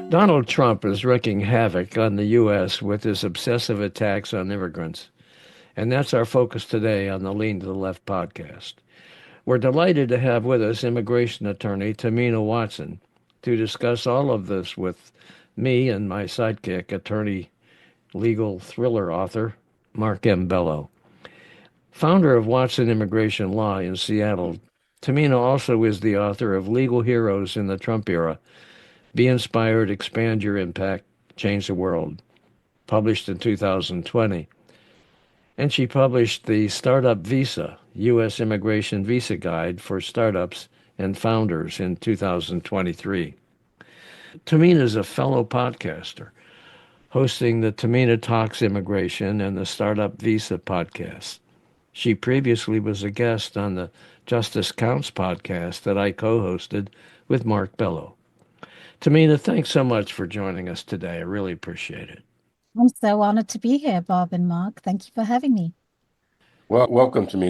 Donald Trump is wreaking havoc on the U.S. with his obsessive attacks on immigrants. And that's our focus today on the Lean to the Left podcast. We're delighted to have with us immigration attorney Tahmina Watson to discuss all of this with me and my sidekick, attorney, legal thriller author Mark M. Bello. Founder of Watson Immigration Law in Seattle, Tahmina also is the author of Legal Heroes in the Trump Era. Be Inspired, Expand Your Impact, Change the World, published in 2020. And she published the Startup Visa, U.S. Immigration Visa Guide for Startups and Founders in 2023. Tamina is a fellow podcaster, hosting the Tahmina Talks Immigration and the Startup Visa podcast. She previously was a guest on the Justice Counts podcast that I co-hosted with Mark Bello. Tamina, thanks so much for joining us today. I really appreciate it. I'm so honored to be here, Bob and Mark. Thank you for having me. Well, welcome to me.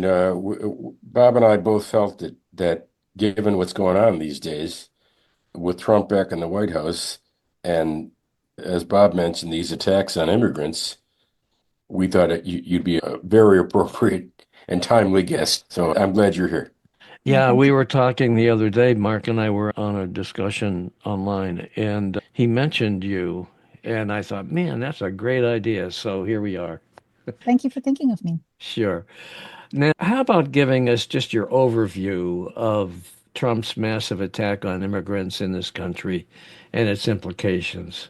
Bob and I both felt that given what's going on these days with Trump back in the White House, and as Bob mentioned, these attacks on immigrants, we thought you'd be a very appropriate and timely guest. So I'm glad you're here. Well, Yeah, thank we you. were talking the other day. Mark and I were on a discussion online, and he mentioned you, and I thought, man, that's a great idea. So here we are. Thank you for thinking of me. Sure. Now, how about giving us just your overview of Trump's massive attack on immigrants in this country and its implications?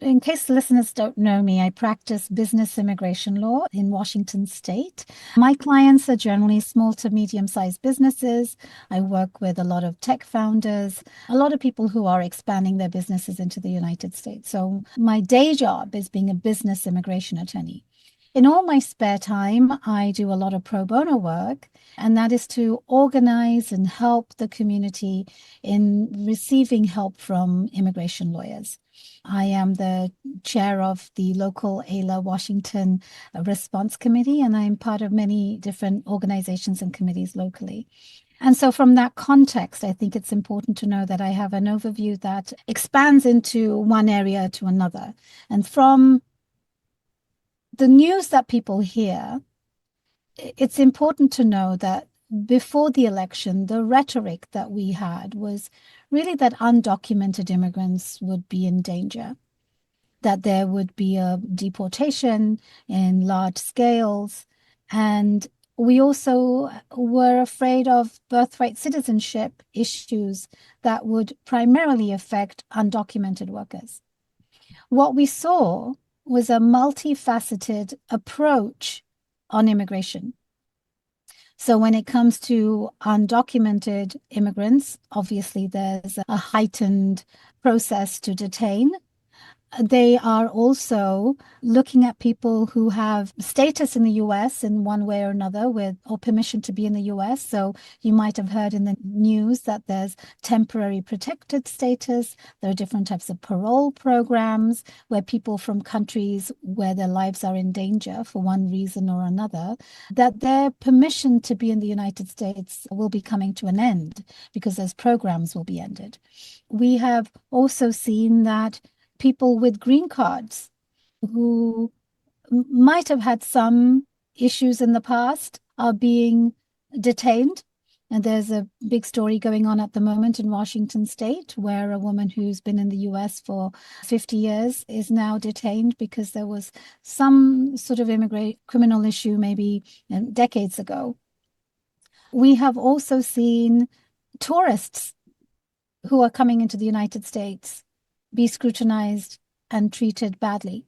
In case the listeners don't know me, I practice business immigration law in Washington state. My clients are generally small to medium-sized businesses. I work with a lot of tech founders, a lot of people who are expanding their businesses into the United States. So my day job is being a business immigration attorney. In all my spare time, I do a lot of pro bono work, and that is to organize and help the community in receiving help from immigration lawyers. I am the chair of the local AILA Washington Response Committee, and I'm part of many different organizations and committees locally. And so, from that context, I think it's important to know that I have an overview that expands into one area to another. And from the news that people hear, it's important to know that before the election, the rhetoric that we had was really that undocumented immigrants would be in danger, that there would be a deportation in large scales. And we also were afraid of birthright citizenship issues that would primarily affect undocumented workers. What we saw was a multifaceted approach on immigration. So when it comes to undocumented immigrants, obviously there's a heightened process to detain. They are also looking at people who have status in the US in one way or another with or permission to be in the US. So you might have heard in the news that there's temporary protected status. There are different types of parole programs where people from countries where their lives are in danger for one reason or another, that their permission to be in the United States will be coming to an end because those programs will be ended. We have also seen that people with green cards who might have had some issues in the past are being detained. And there's a big story going on at the moment in Washington state where a woman who's been in the US for 50 years is now detained because there was some sort of criminal issue maybe decades ago. We have also seen tourists who are coming into the United States be scrutinized and treated badly.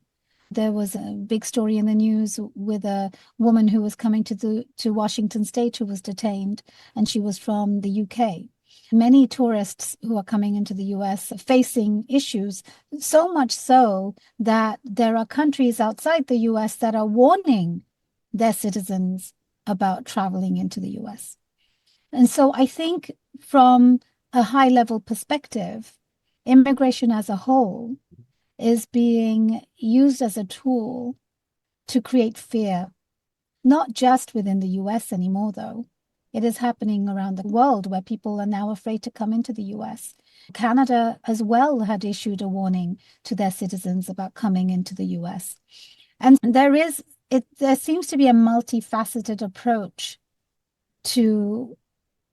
There was a big story in the news with a woman who was coming to Washington state who was detained, and she was from the UK. Many tourists who are coming into the US are facing issues, so much so that there are countries outside the US that are warning their citizens about traveling into the US. And so I think from a high level perspective, immigration as a whole is being used as a tool to create fear, not just within the US anymore, though, It is happening around the world where people are now afraid to come into the US. Canada as well had issued a warning to their citizens about coming into the US. And there seems to be a multifaceted approach to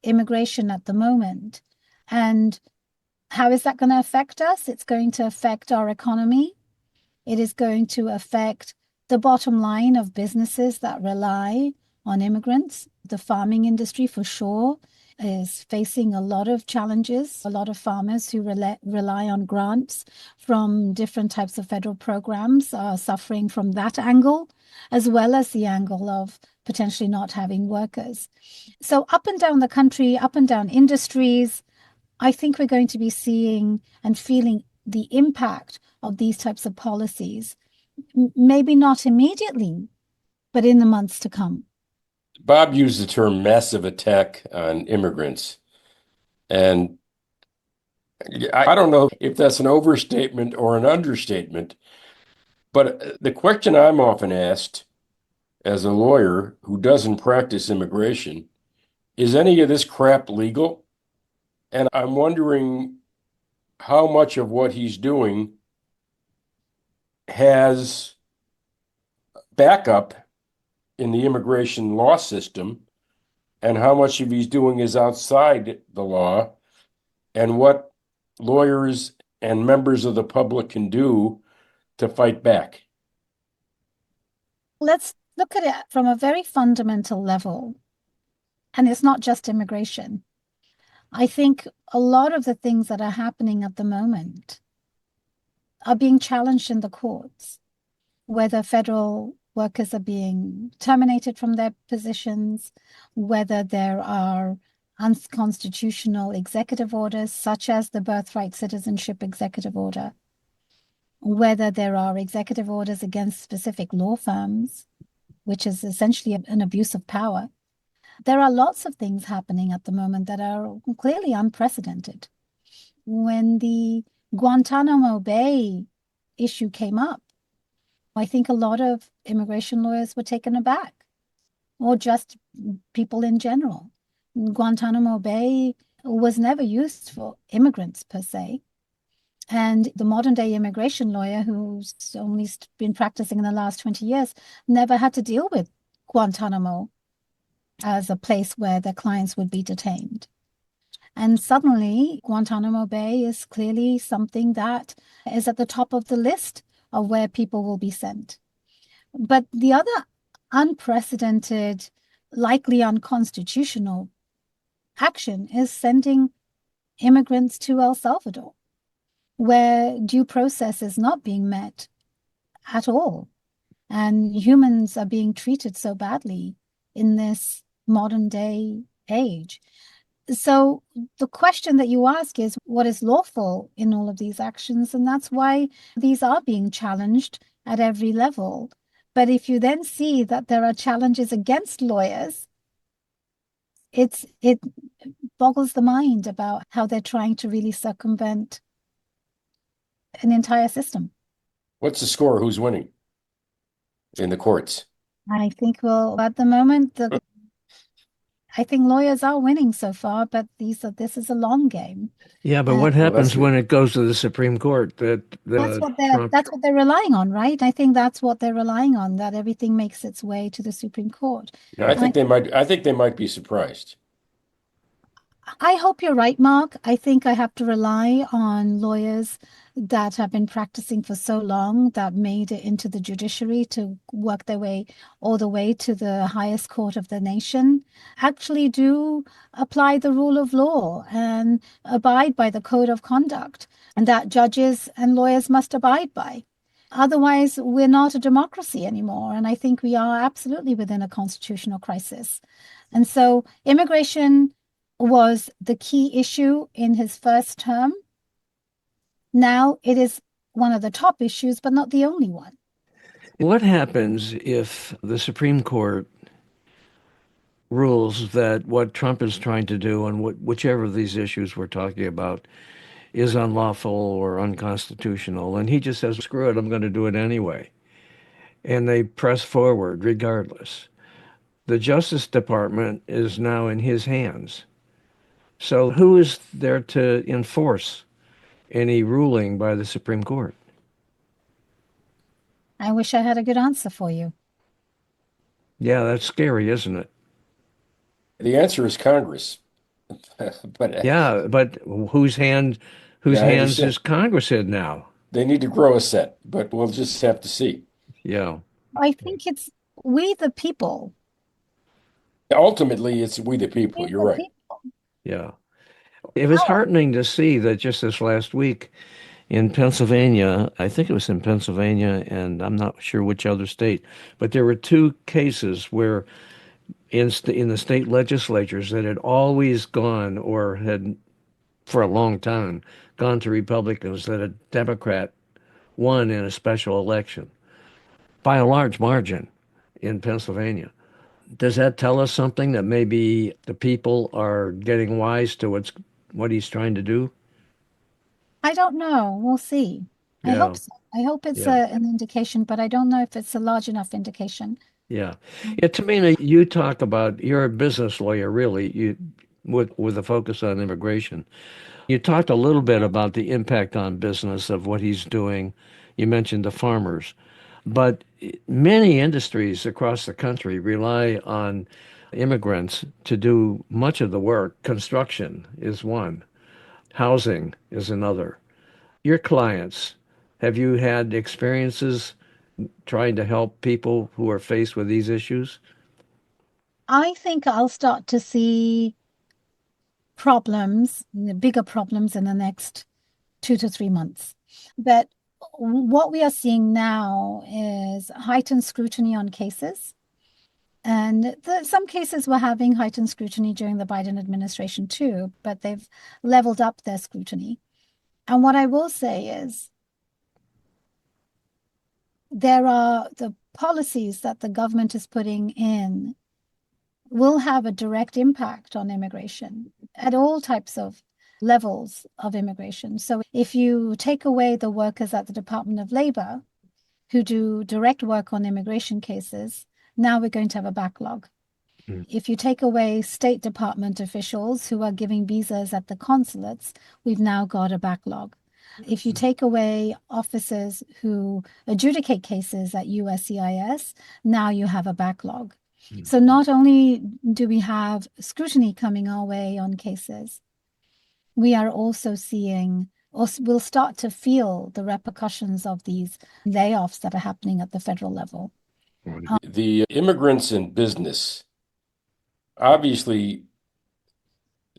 immigration at the moment. And how is that going to affect us? It's going to affect our economy. It is going to affect the bottom line of businesses that rely on immigrants. The farming industry, for sure, is facing a lot of challenges. A lot of farmers who rely on grants from different types of federal programs are suffering from that angle, as well as the angle of potentially not having workers. So up and down the country, up and down industries, I think we're going to be seeing and feeling the impact of these types of policies, maybe not immediately, but in the months to come. Bob used the term massive attack on immigrants. And I don't know if that's an overstatement or an understatement, but the question I'm often asked as a lawyer who doesn't practice immigration, is any of this crap legal? And I'm wondering how much of what he's doing has backup in the immigration law system, and how much of he's doing is outside the law, and what lawyers and members of the public can do to fight back. Let's look at it from a very fundamental level. And it's not just immigration. I think a lot of the things that are happening at the moment are being challenged in the courts, whether federal workers are being terminated from their positions, whether there are unconstitutional executive orders, such as the Birthright Citizenship Executive Order, whether there are executive orders against specific law firms, which is essentially an abuse of power. There are lots of things happening at the moment that are clearly unprecedented. When the Guantanamo Bay issue came up, I think a lot of immigration lawyers were taken aback, or just people in general. Guantanamo Bay was never used for immigrants per se. And the modern day immigration lawyer who's only been practicing in the last 20 years never had to deal with Guantanamo as a place where their clients would be detained. And suddenly, Guantanamo Bay is clearly something that is at the top of the list of where people will be sent. But the other unprecedented, likely unconstitutional action is sending immigrants to El Salvador, where due process is not being met at all. And humans are being treated so badly in this modern day age. So the question that you ask is, what is lawful in all of these actions? And that's why these are being challenged at every level. But if you then see that there are challenges against lawyers, it boggles the mind about how they're trying to really circumvent an entire system. What's the score? Who's winning in the courts? I think, well, at the moment, I think lawyers are winning so far, but this is a long game. Yeah, but what And happens when it goes to the Supreme Court? that's what they're relying on, right? I think that's what they're relying on, that everything makes its way to the Supreme Court. I think they might be surprised. I hope you're right, Mark. I think I have to rely on lawyers that have been practicing for so long, that made it into the judiciary to work their way all the way to the highest court of the nation, actually do apply the rule of law and abide by the code of conduct, and that judges and lawyers must abide by. Otherwise, we're not a democracy anymore. And I think we are absolutely within a constitutional crisis. And so immigration was the key issue in his first term. Now it is one of the top issues, but not the only one. What happens if the Supreme Court rules that what Trump is trying to do on whichever of these issues we're talking about is unlawful or unconstitutional, and he just says, screw it, I'm going to do it anyway, and they press forward regardless? The Justice Department is now in his hands. So who is there to enforce any ruling by the Supreme Court? I wish I had a good answer for you. Yeah, that's scary, isn't it? The answer is Congress. But Yeah, but whose yeah, I hands is understand. Congress in now? They need to grow a set, but we'll just have to see. Yeah, I think it's we the people. Ultimately, it's we the people. We You're the right. people. yeah. It was Power. heartening to see that just this last week in Pennsylvania, I think it was in Pennsylvania, and I'm not sure which other state, but there were two cases where in the state legislatures that had always gone or had for a long time gone to Republicans that a Democrat won in a special election by a large margin in Pennsylvania. Does that tell us something that maybe the people are getting wise to what he's trying to do? I don't know. We'll see. I hope Yeah, so. I hope it's yeah, an indication, but I don't know if it's a large enough indication. yeah. Yeah, Tamina, you talk about you're a business lawyer, really, you with a focus on immigration. You talked a little bit about the impact on business of what he's doing. You mentioned the farmers, but many industries across the country rely on immigrants to do much of the work. Construction is one, housing is another. Your clients, have you had experiences trying to help people who are faced with these issues? I think I'll start to see problems, the bigger problems in the next 2 to 3 months. But what we are seeing now is heightened scrutiny on cases. And some cases were having heightened scrutiny during the Biden administration too, but they've leveled up their scrutiny. And what I will say is there are the policies that the government is putting in will have a direct impact on immigration at all types of levels of immigration. So if you take away the workers at the Department of Labor who do direct work on immigration cases, now we're going to have a backlog. Mm. If you take away State Department officials who are giving visas at the consulates, we've now got a backlog. If you take away officers who adjudicate cases at USCIS, now you have a backlog. So not only do we have scrutiny coming our way on cases, we are also seeing, or we'll start to feel the repercussions of these layoffs that are happening at the federal level. The immigrants in business, obviously,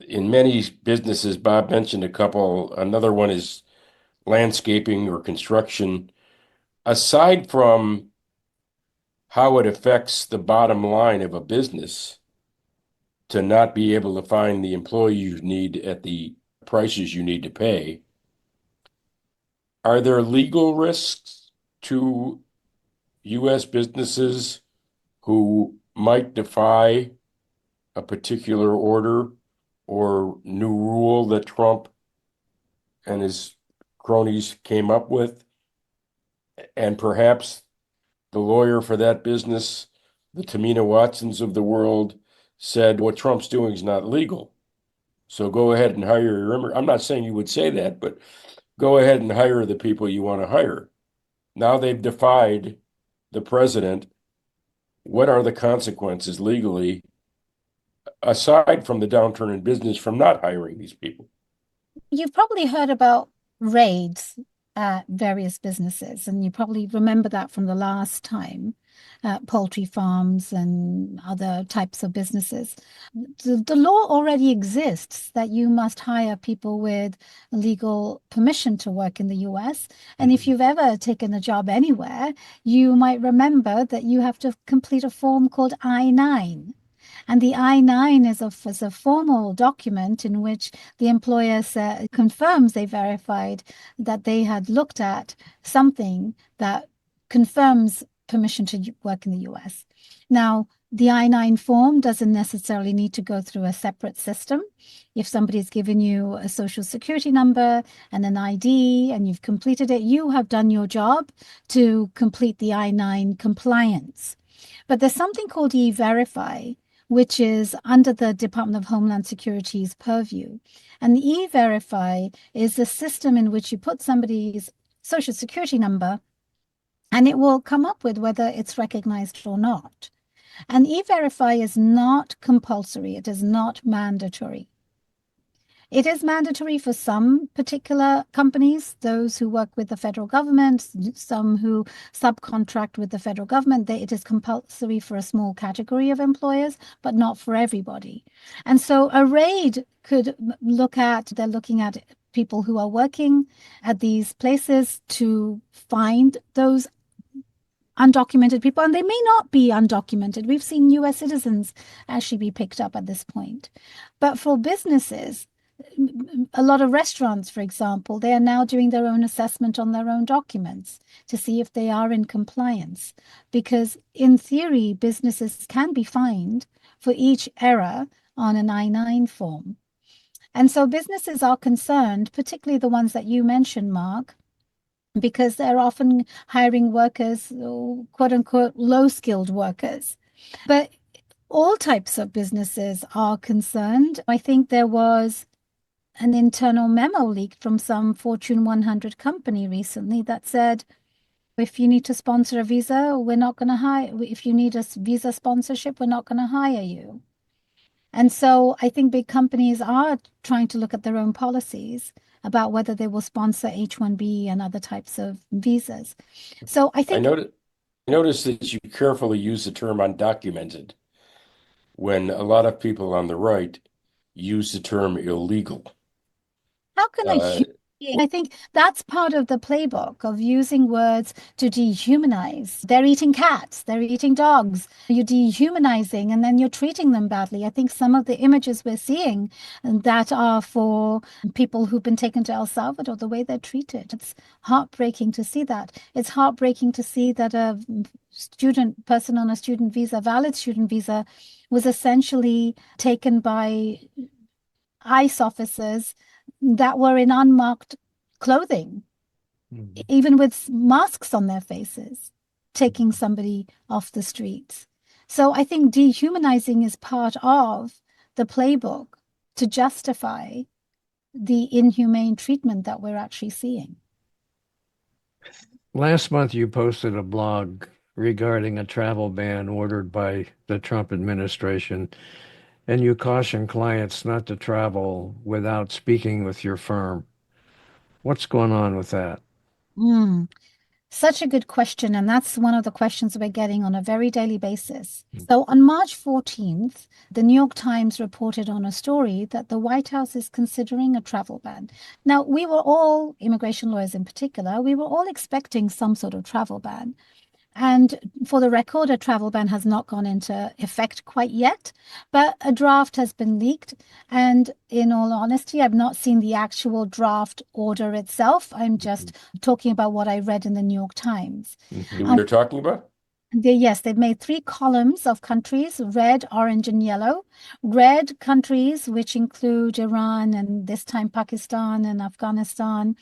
in many businesses, Bob mentioned a couple. Another one is landscaping or construction. Aside from how it affects the bottom line of a business to not be able to find the employee you need at the prices you need to pay, are there legal risks to U.S. businesses who might defy a particular order or new rule that Trump and his cronies came up with? And perhaps the lawyer for that business, the Tahmina Watsons of the world, said what Trump's doing is not legal. So go ahead and hire your immigrant. I'm not saying you would say that, but go ahead and hire the people you want to hire. Now they've defied the president. What are the consequences legally, aside from the downturn in business from not hiring these people? You've probably heard about raids at various businesses, and you probably remember that from the last time, poultry farms and other types of businesses. The law already exists that you must hire people with legal permission to work in the US. And if you've ever taken a job anywhere, you might remember that you have to complete a form called I-9. And the I-9 is a formal document in which the employer confirms they verified that they had looked at something that confirms permission to work in the US. Now, the I-9 form doesn't necessarily need to go through a separate system. If somebody's given you a social security number and an ID and you've completed it, you have done your job to complete the I-9 compliance. But there's something called E-Verify, which is under the Department of Homeland Security's purview. And the E-Verify is a system in which you put somebody's social security number and it will come up with whether it's recognized or not. And E-Verify is not compulsory. It is not mandatory. It is mandatory for some particular companies, those who work with the federal government, some who subcontract with the federal government. It is compulsory for a small category of employers, but not for everybody. And so a raid could they're looking at people who are working at these places to find those undocumented people, and they may not be undocumented. We've seen US citizens actually be picked up at this point. But for businesses, a lot of restaurants, for example, they are now doing their own assessment on their own documents to see if they are in compliance. Because in theory, businesses can be fined for each error on an I-9 form. And so businesses are concerned, particularly the ones that you mentioned, Mark, because they're often hiring workers, quote unquote, low-skilled workers. But all types of businesses are concerned. I think there was an internal memo leaked from some Fortune 100 company recently that said, if you need to sponsor a visa, we're not going to hire. If you need a visa sponsorship, we're not going to hire you. And so I think big companies are trying to look at their own policies about whether they will sponsor H-1B and other types of visas. So I think I noticed that you carefully use the term undocumented when a lot of people on the right use the term illegal. how can I think that's part of the playbook of using words to dehumanize. They're eating cats, they're eating dogs. You're dehumanizing and then you're treating them badly. I think some of the images we're seeing that are for people who've been taken to El Salvador, the way they're treated, it's heartbreaking to see that. It's heartbreaking to see that a person on a student visa, valid student visa, was essentially taken by ICE officers that were in unmarked clothing, even with masks on their faces, taking somebody off the streets. So I think dehumanizing is part of the playbook to justify the inhumane treatment that we're actually seeing. Last month, you posted a blog regarding a travel ban ordered by the Trump administration, and you caution clients not to travel without speaking with your firm. What's going on with that? Such a good question. And that's one of the questions we're getting on a very daily basis. So on March 14th, the New York Times reported on a story that the White House is considering a travel ban. Now, we were all, immigration lawyers in particular, we were all expecting some sort of travel ban. And for the record, a travel ban has not gone into effect quite yet, but a draft has been leaked. And in all honesty, I've not seen the actual draft order itself. I'm just talking about what I read in the New York Times. You're talking about? Yes, they've made 3 columns of countries, red, orange, and yellow. Red countries, which include Iran and this time Pakistan and Afghanistan,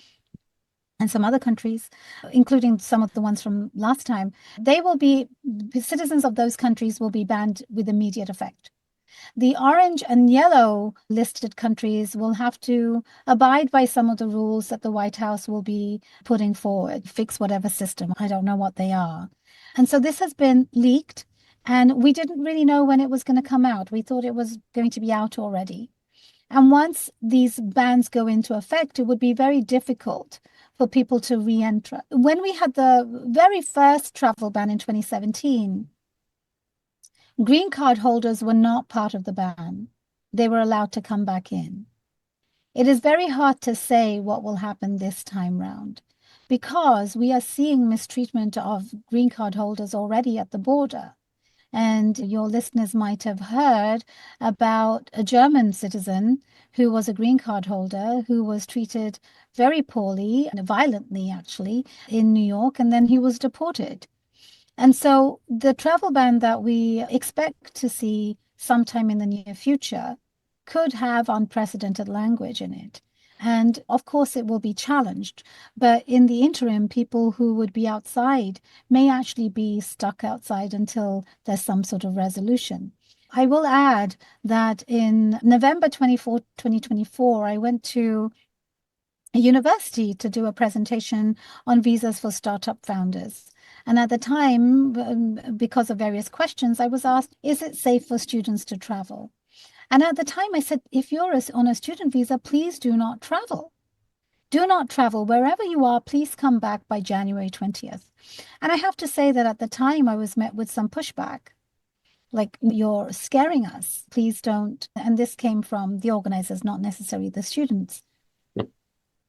and some other countries, including some of the ones from last time, citizens of those countries will be banned with immediate effect. The orange and yellow listed countries will have to abide by some of the rules that the White House will be putting forward, fix whatever system. I don't know what they are. And so this has been leaked, and we didn't really know when it was going to come out. We thought it was going to be out already. And once these bans go into effect, it would be very difficult for people to re-enter. When we had the very first travel ban in 2017, green card holders were not part of the ban. They were allowed to come back in. It is very hard to say what will happen this time round because we are seeing mistreatment of green card holders already at the border. And your listeners might have heard about a German citizen who was a green card holder who was treated very poorly and violently, actually, in New York, and then he was deported. And so the travel ban that we expect to see sometime in the near future could have unprecedented language in it. And of course, it will be challenged. But in the interim, people who would be outside may actually be stuck outside until there's some sort of resolution. I will add that in November 2024, I went to a university to do a presentation on visas for startup founders. And at the time, because of various questions, I was asked, is it safe for students to travel? And at the time, I said, if you're on a student visa, please do not travel. Do not travel. Wherever you are, please come back by January 20th. And I have to say that at the time, I was met with some pushback. Like, you're scaring us. Please don't. And this came from the organizers, not necessarily the students. Yep.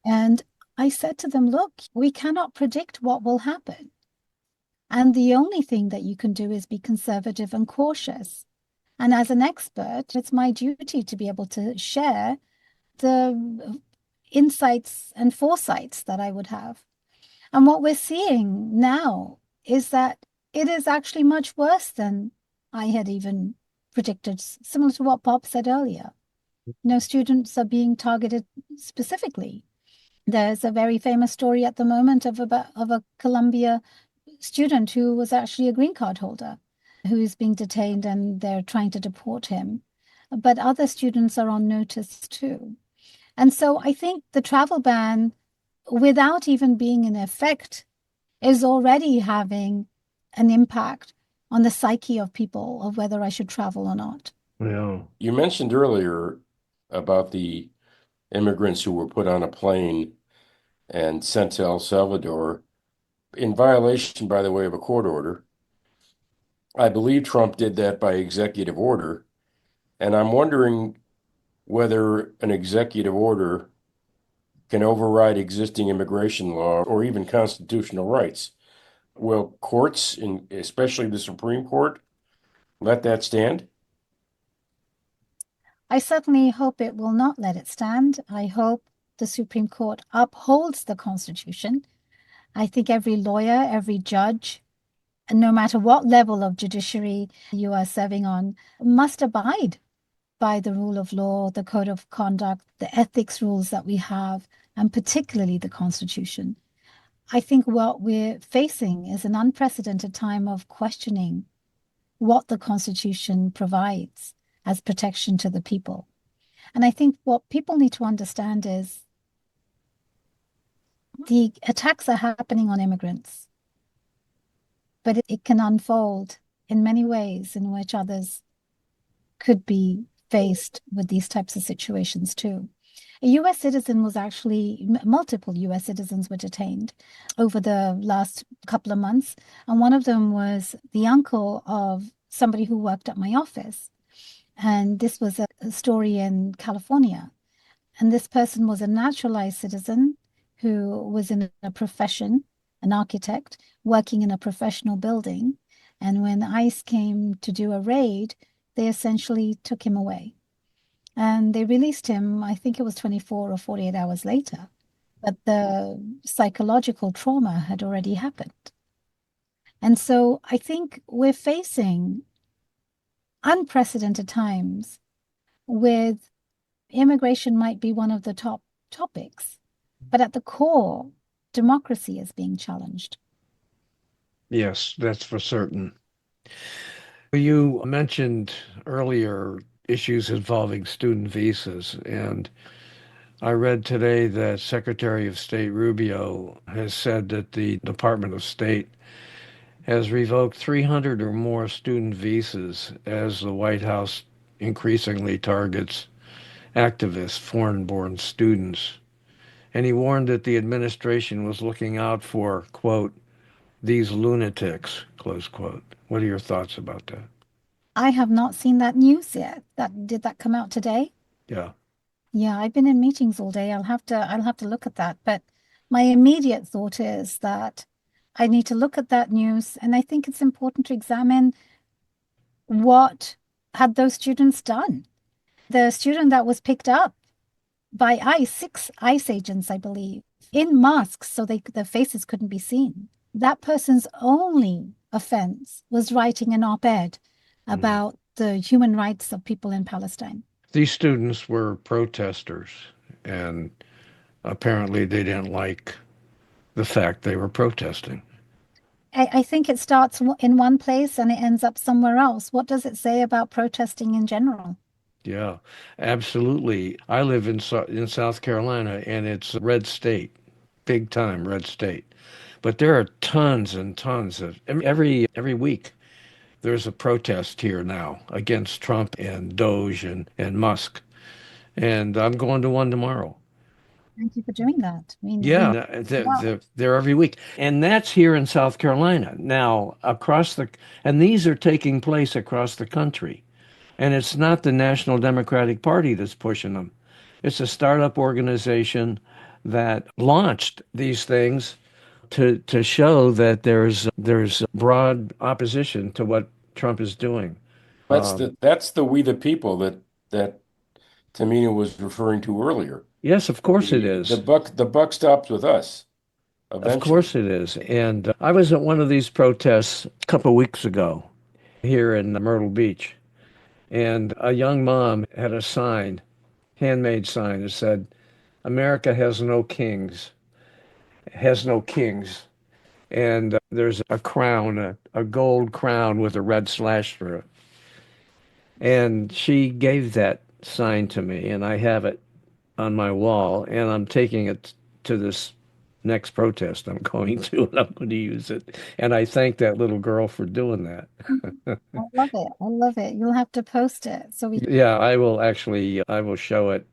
And I said to them, look, we cannot predict what will happen. And the only thing that you can do is be conservative and cautious. And as an expert, it's my duty to be able to share the insights and foresights that I would have. And what we're seeing now is that it is actually much worse than I had even predicted, similar to what Bob said earlier. Students are being targeted specifically. There's a very famous story at the moment of a Columbia student who was actually a green card holder who's being detained, and they're trying to deport him. But other students are on notice too. And so I think the travel ban, without even being in effect, is already having an impact on the psyche of people of whether I should travel or not. Yeah. You mentioned earlier about the immigrants who were put on a plane and sent to El Salvador in violation, by the way, of a court order. I believe Trump did that by executive order, and I'm wondering whether an executive order can override existing immigration law or even constitutional rights. Will courts, especially the Supreme Court, let that stand? I certainly hope it will not let it stand. I hope the Supreme Court upholds the Constitution. I think every lawyer, every judge, and no matter what level of judiciary you are serving on, must abide by the rule of law, the code of conduct, the ethics rules that we have, and particularly the Constitution. I think what we're facing is an unprecedented time of questioning what the Constitution provides as protection to the people. And I think what people need to understand is the attacks are happening on immigrants, but it can unfold in many ways in which others could be faced with these types of situations too. A US citizen was actually, multiple US citizens were detained over the last couple of months. And one of them was the uncle of somebody who worked at my office. And this was a story in California. And this person was a naturalized citizen who was in a profession, an architect, working in a professional building. And when ICE came to do a raid, they essentially took him away. And they released him, I think it was 24 or 48 hours later. But the psychological trauma had already happened. And so I think we're facing unprecedented times with immigration might be one of the top topics, but at the core, democracy is being challenged. Yes, that's for certain. You mentioned earlier issues involving student visas, and I read today that Secretary of State Rubio has said that the Department of State has revoked 300 or more student visas as the White House increasingly targets activists, foreign-born students. And he warned that the administration was looking out for, quote, these lunatics, close quote. What are your thoughts about that? I have not seen that news yet. Did that come out today? Yeah. Yeah, I've been in meetings all day. I'll have to look at that. But my immediate thought is that I need to look at that news, and I think it's important to examine what had those students done. The student that was picked up by ICE, 6 ICE agents, I believe, in masks so their faces couldn't be seen. That person's only offense was writing an op-ed about the human rights of people in Palestine. These students were protesters, and Apparently, they didn't like the fact they were protesting. I think it starts in one place and it ends up somewhere else. What does it say about protesting in general? Yeah, absolutely. I live in South Carolina, and it's a red state, big time red state. But there are tons and tons of every week. There's a protest here now against Trump and Doge and Musk, and I'm going to one tomorrow. Thank you for doing that. I mean, we Yeah, need to help. they're every week, and that's here in South Carolina. Now, and these are taking place across the country. And it's not the National Democratic Party that's pushing them. It's a startup organization that launched these things to show that there's broad opposition to what Trump is doing. That's the we the people that Tamina was referring to earlier. Yes, of course it The is. buck stops with us Of course eventually. it is. And I was at one of these protests a couple of weeks ago here in Myrtle Beach, and a young mom had a sign, handmade sign that said, "America has no kings." And there's a crown, a gold crown with a red slash through it. And she gave that sign to me, and I have it on my wall, and I'm taking it to this next protest I'm going to, and I'm going to use it. And I thank that little girl for doing that. I love it. I love it. You'll have to post it so we Yeah, I will show it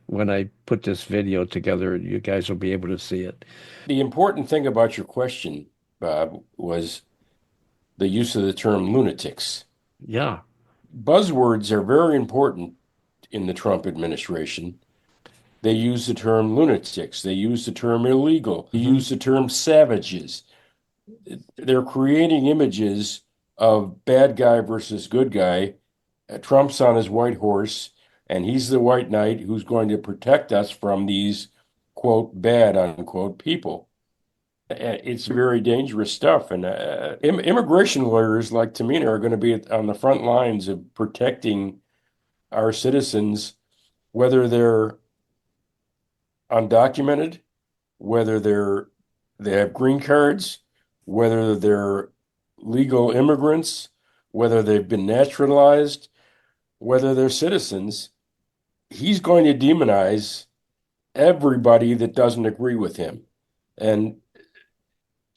when I put this video together. You guys will be able to see it. The important thing about your question, Bob, was the use of the term lunatics. Yeah. Buzzwords are very important in the Trump administration. They use the term lunatics. They use the term illegal. They Hmm. use the term savages. They're creating images of bad guy versus good guy. Trump's on his white horse, and he's the white knight who's going to protect us from these, quote, bad, unquote, people. It's very dangerous stuff. And immigration lawyers like Tamina are going to be on the front lines of protecting our citizens, whether they're undocumented, whether they have green cards, whether they're legal immigrants, whether they've been naturalized, whether they're citizens. He's going to demonize everybody that doesn't agree with him. And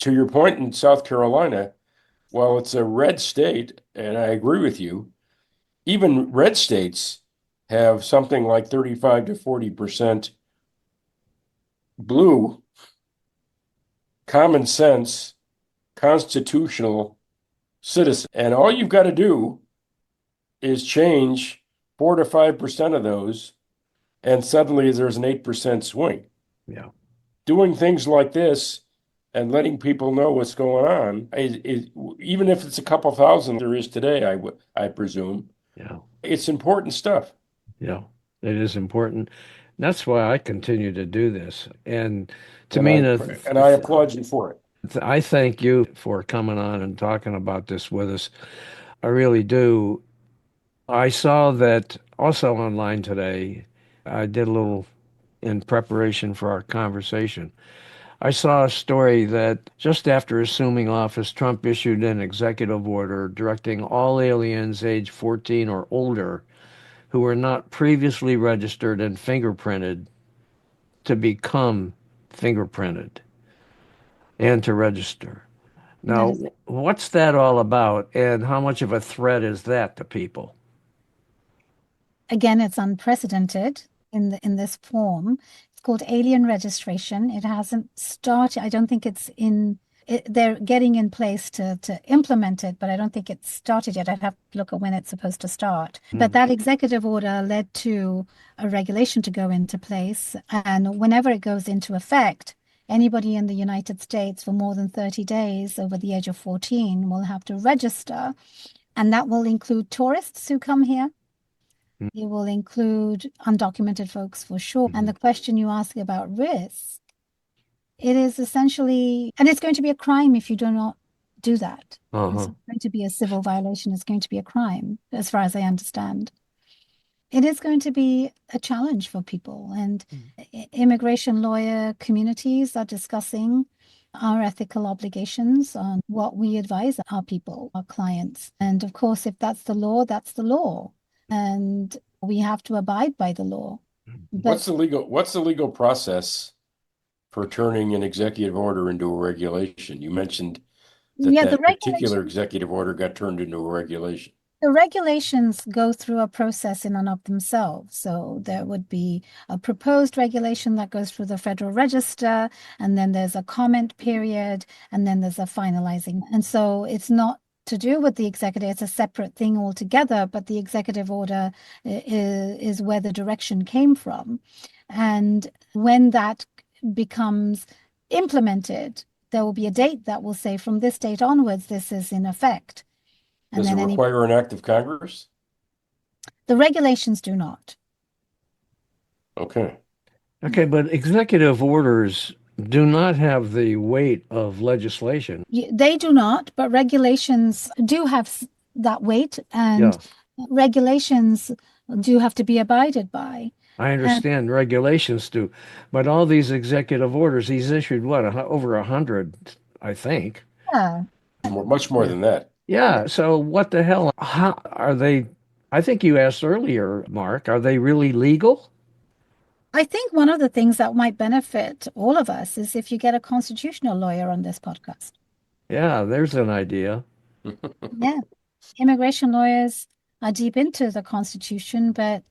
to your point in South Carolina, while it's a red state, and I agree with you, even red states have something like 35 to 40% blue, common sense, constitutional citizens. And all you've got to do is change 4 to 5% of those, and suddenly there's an 8% swing. Yeah. Doing things like this and letting people know what's going on, even if it's a couple thousand there is today, I presume, Yeah. it's important stuff. Yeah. It is important. That's why I continue to do this. And to And me, I applaud you for it. I thank you for coming on and talking about this with us. I really do. I saw that also online today. I did a little in preparation for our conversation. I saw a story that just after assuming office, Trump issued an executive order directing all aliens age 14 or older who were not previously registered and fingerprinted to become fingerprinted and to register. that Now, is what's that all about, and how much of a threat is that to people? again, it's unprecedented in this form. It's called alien registration. It hasn't started. I don't think it's in. They're getting in place to implement it, but I don't think it's started yet. I'd have to look at when it's supposed to start. But that executive order led to a regulation to go into place, and whenever it goes into effect, anybody in the United States for more than 30 days over the age of 14 will have to register, and that will include tourists who come here. It will include undocumented folks for sure. And the question you ask about risk, it is essentially, and it's going to be a crime if you do not do that. It's Uh-huh. not going to be a civil violation, it's going to be a crime, as far as I understand. It is going to be a challenge for people, and immigration lawyer communities are discussing our ethical obligations on what we advise our people, our clients. And of course, if that's the law, that's the law. And we have to abide by the law. But What's the legal process for turning an executive order into a regulation? You mentioned that yeah, the particular regulation executive order got turned into a regulation. The regulations go through a process in and of themselves. So there would be a proposed regulation that goes through the Federal Register, and then there's a comment period, and then there's a finalizing. And so it's not to do with the executive, it's a separate thing altogether, but the executive order is where the direction came from. And when that becomes implemented, there will be a date that will say from this date onwards, this is in effect. And Does it then require an act of Congress? the regulations do not. Okay. Okay, but executive orders do not have the weight of legislation. They do not, but regulations do have that weight, and regulations do have to be abided by. I And understand regulations do, but all these executive orders, he's issued what, over 100, I think. yeah, Much more than that. Yeah, so what the hell? How are they? I think you asked earlier, Mark, are they really legal? I think one of the things that might benefit all of us is if you get a constitutional lawyer on this podcast. Yeah, there's an idea. Yeah, immigration lawyers are deep into the Constitution, but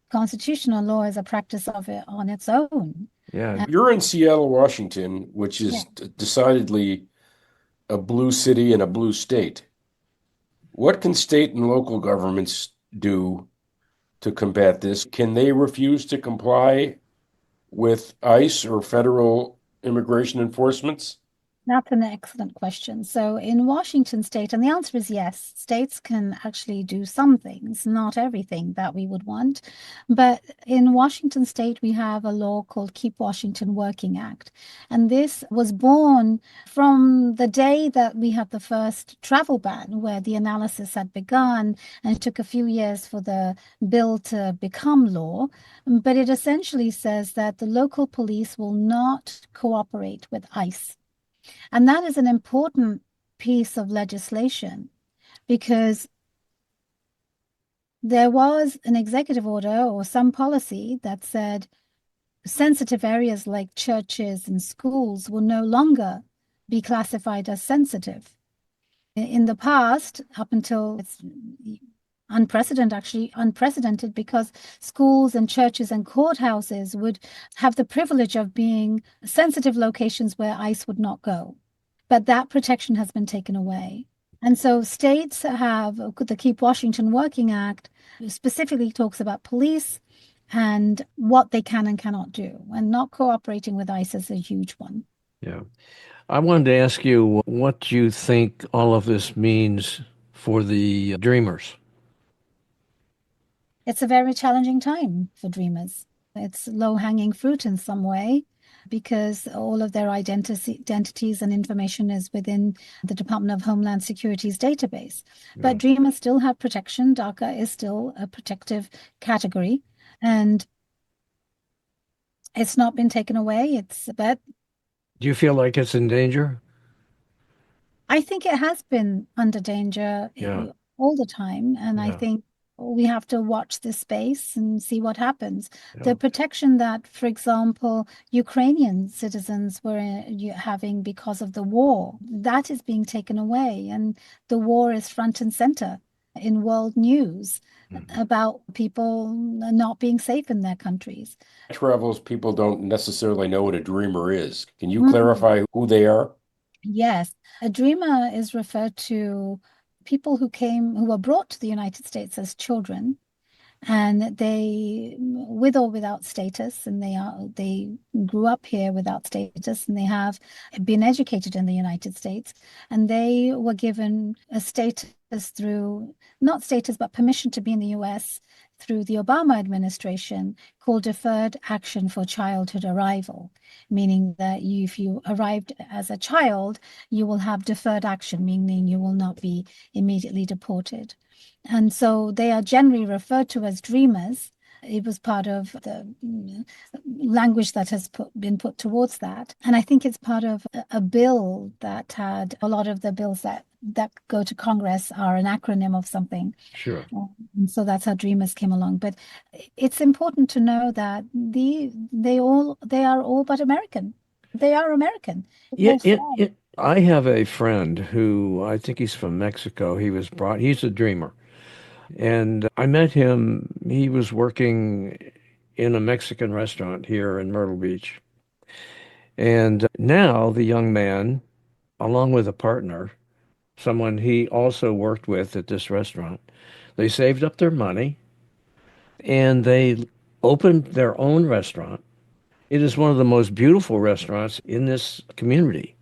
constitutional law is a practice of it on its own. Yeah. You're in Seattle, Washington, which Yeah. is decidedly a blue city and a blue state. What can state and local governments do to combat this? Can they refuse to comply with ICE or federal immigration enforcements? That's an excellent question. So in Washington state, and the answer is yes, states can actually do some things, not everything that we would want. But in Washington state, we have a law called Keep Washington Working Act. And this was born from the day that we had the first travel ban, where the analysis had begun, and it took a few years for the bill to become law. But it essentially says that the local police will not cooperate with ICE. And that is an important piece of legislation because there was an executive order or some policy that said sensitive areas like churches and schools will no longer be classified as sensitive. In the past, up until it's unprecedented because schools and churches and courthouses would have the privilege of being sensitive locations where ICE would not go. But that protection has been taken away. And so states have the Keep Washington Working Act specifically talks about police and what they can and cannot do. And not cooperating with ICE is a huge one. Yeah. I wanted to ask you what you think all of this means for the dreamers. It's a very challenging time for dreamers. It's low-hanging fruit in some way because all of their identities and information is within the Department of Homeland Security's database. But dreamers still have protection. DACA is still a protective category, and it's not been taken away. But Do you feel like it's in danger? I think it has been under danger all the time, and I think we have to watch this space and see what happens. The protection that, for example, Ukrainian citizens were having because of the war, that is being taken away, and the war is front and center in world news about people not being safe in their countries. Travels, people don't necessarily know what a dreamer is. Can you clarify who they are? Yes, a dreamer is referred to people who were brought to the United States as children, and they, with or without status, and they grew up here without status, and they have been educated in the United States, and they were given a status through, not status, but permission to be in the US through the Obama administration called Deferred Action for Childhood Arrival, meaning that if you arrived as a child, you will have deferred action, meaning you will not be immediately deported. And so they are generally referred to as dreamers. It was part of the language that has been put towards that. And I think it's part of a bill that had a lot of the bills that go to Congress are an acronym of something. Sure. And so that's how dreamers came along. But it's important to know that they are all but American. They are American. They're from. I have a friend who I think he's from Mexico. He's a dreamer. And I met him. He was working in a Mexican restaurant here in Myrtle Beach. And now the young man, along with a partner, someone he also worked with at this restaurant, they saved up their money and they opened their own restaurant. It is one of the most beautiful restaurants in this community.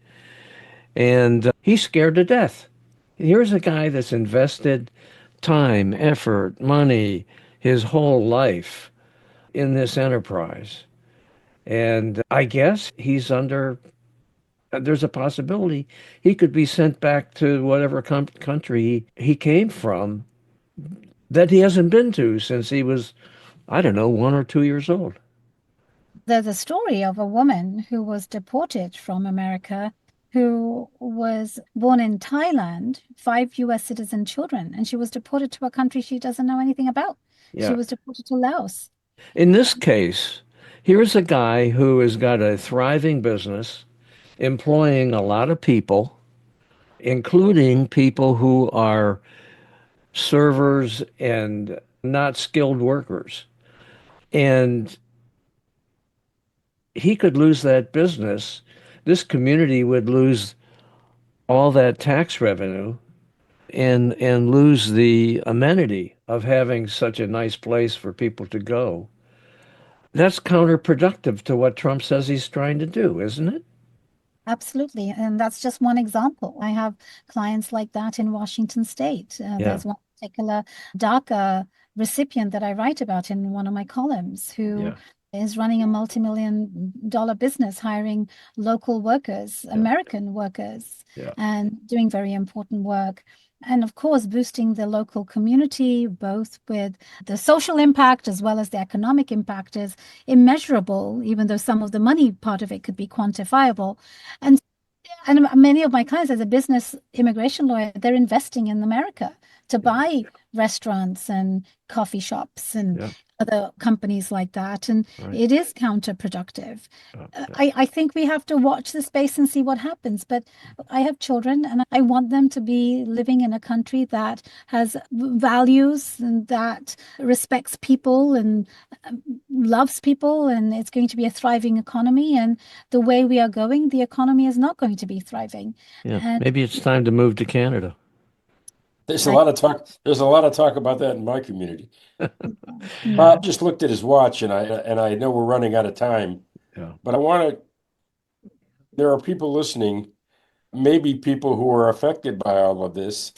And he's scared to death. Here's a guy that's invested time, effort, money, his whole life in this enterprise. And I guess there's a possibility he could be sent back to whatever country he came from that he hasn't been to since he was, I don't know, 1 or 2 years old. There's a story of a woman who was deported from America who was born in Thailand, 5 US citizen children, and she was deported to a country she doesn't know anything about. She Yeah. was deported to Laos. In this case, here's a guy who has got a thriving business, employing a lot of people, including people who are servers and not skilled workers. And he could lose that business. This community would lose all that tax revenue and lose the amenity of having such a nice place for people to go. That's counterproductive to what Trump says he's trying to do, isn't it? Absolutely. And that's just one example. I have clients like that in Washington State. Yeah, There's one particular DACA recipient that I write about in one of my columns who yeah, is running a multi-million-dollar business, hiring local workers, yeah, American workers, yeah. and doing very important work. And of course, boosting the local community, both with the social impact as well as the economic impact, is immeasurable, even though some of the money part of it could be quantifiable. And and many of my clients, as a business immigration lawyer, they're investing in America to Yeah, buy restaurants and coffee shops and yeah, other companies like that. And right. it is counterproductive. Yeah. I think we have to watch the space and see what happens. But I have children and I want them to be living in a country that has values and that respects people and loves people. And it's going to be a thriving economy. And the way we are going, the economy is not going to be thriving. Yeah. And Maybe it's time to move to Canada. There's a I, lot of talk. There's a lot of talk about that in my community. yeah, Bob just looked at his watch, and I know we're running out of time, Yeah. but I want to. There are people listening, maybe people who are affected by all of this,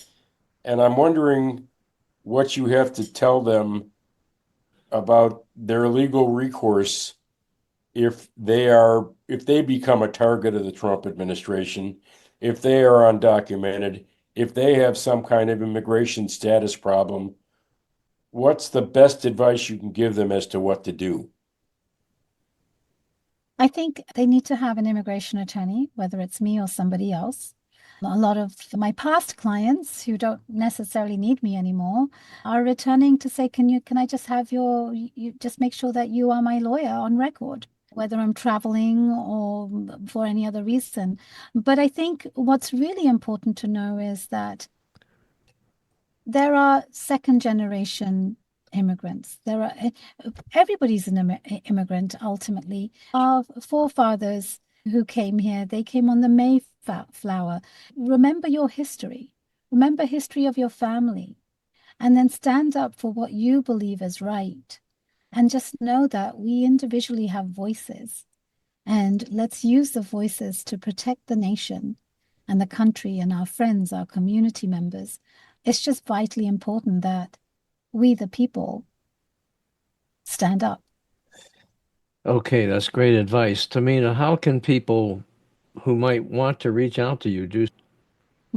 and I'm wondering what you have to tell them about their legal recourse if they become a target of the Trump administration, if they are undocumented, if they have some kind of immigration status problem. What's the best advice you can give them as to what to do? I think they need to have an immigration attorney, whether it's me or somebody else. A lot of my past clients who don't necessarily need me anymore are returning to say, can I just have you just make sure that you are my lawyer on record, whether I'm traveling or for any other reason. But I think what's really important to know is that there are second generation immigrants. Everybody's an immigrant ultimately. Our forefathers who came here, they came on the Mayflower. Remember your history. Remember history of your family, and then stand up for what you believe is right. And just know that we individually have voices, and let's use the voices to protect the nation and the country and our friends, our community members. It's just vitally important that we, the people, stand up. Okay, that's great advice. Tamina, how can people who might want to reach out to you do?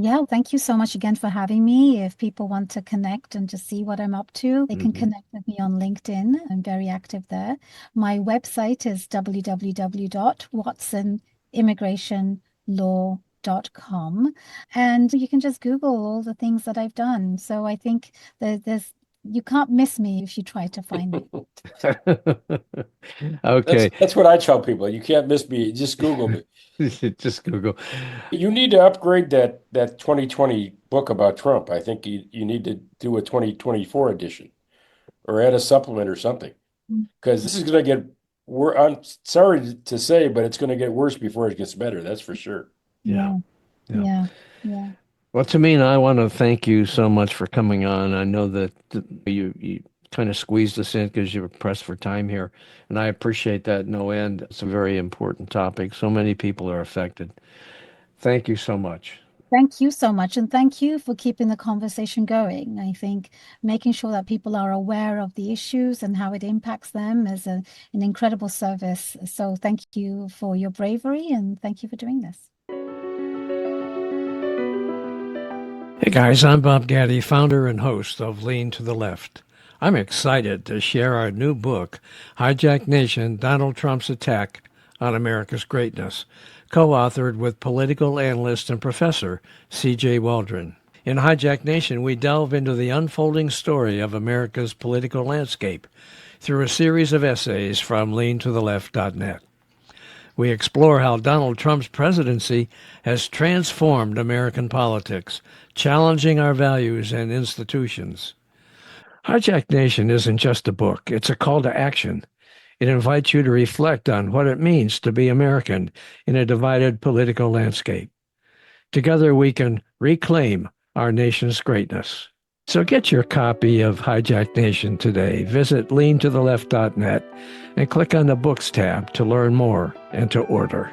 Yeah, thank you so much again for having me. If people want to connect and just see what I'm up to, they can connect with me on LinkedIn. I'm very active there. My website is www.watsonimmigrationlaw.com. And you can just Google all the things that I've done. So I think there's you can't miss me if you try to find me. Okay. That's what I tell people. You can't miss me. Just Google me. Just Google. You need to upgrade that 2020 book about Trump. I think you need to do a 2024 edition or add a supplement or something. Because this is going to get I'm sorry to say, but it's going to get worse before it gets better. That's for sure. Yeah. Yeah. Yeah. Yeah. Yeah. Well, Tahmina, I want to thank you so much for coming on. I know that you kind of squeezed us in because you were pressed for time here, and I appreciate that no end. It's a very important topic. So many people are affected. Thank you so much. Thank you so much. And thank you for keeping the conversation going. I think making sure that people are aware of the issues and how it impacts them is an incredible service. So thank you for your bravery and thank you for doing this. Hey guys, I'm Bob Gatty, founder and host of Lean to the Left. I'm excited to share our new book, Hijack Nation, Donald Trump's Attack on America's Greatness, co-authored with political analyst and professor C.J. Waldron. In Hijack Nation, we delve into the unfolding story of America's political landscape through a series of essays from leantotheleft.net. We explore how Donald Trump's presidency has transformed American politics, challenging our values and institutions. Hijack Nation isn't just a book, it's a call to action. It invites you to reflect on what it means to be American in a divided political landscape. Together we can reclaim our nation's greatness. So get your copy of Hijack Nation today. Visit leantotheleft.net and click on the Books tab to learn more and to order.